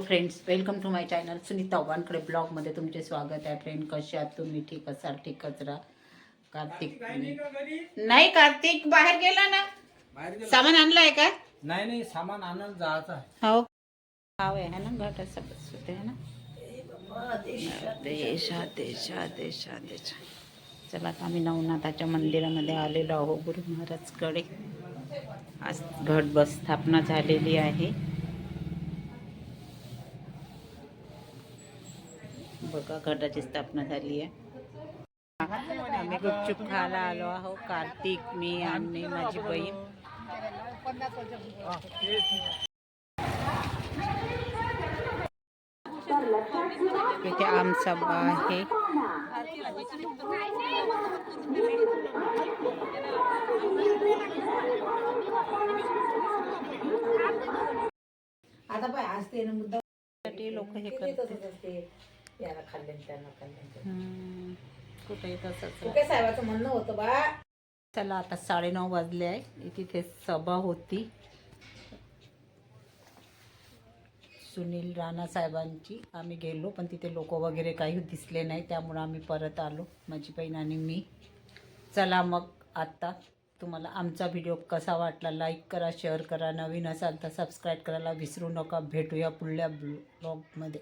Friends, welcome to my channel. Sunita Wankhede ब्लॉगमध्ये तुमचे स्वागत आहे. फ्रेंड, कसे आहात तुम्ही? ठीक असाल? ठीकच राहा. कार्तिक नाही, कार्तिक बाहेर गेला ना. सामान आणलाय का? नाही सामान आणायला जायचं आहे. हो, गाव आहे ना, घाट सगळं होते ना. देशा देशा देशा देशा. चला, आता आम्ही नवनाथाच्या मंदिरामध्ये आलेलो आहो, गुरु महाराजकडे. आज घट बस स्थापना झालेली आहे. बघा, घटाची स्थापना झाली आहे. आम्ही गुपचूप खायला आलो आहो, कार्तिक, मी आणि माझी बहीण. इथे आमसभा आहे. आता पाय असते ना मुद्दा लोक हे करते. याला खाल्ले त्यांना खाल्ले. कुठे तसंच. काय साहेबाचं म्हणणं होतं बा. चला, आता 9:30 वाजले आहे. तिथे सभा होती सुनील राणा साहेबांची. आम्ही गेलो पण तिथे लोक वगैरे काही दिसले नाही, त्यामुळे आम्ही परत आलो, माझी बहीण आणि मी. चला मग, आता तुम्हाला आमचा व्हिडिओ कसा वाटला लाईक करा, शेअर करा, नवीन असाल तर सबस्क्राईब करायला विसरू नका. भेटूया पुढल्या ब्लॉगमध्ये.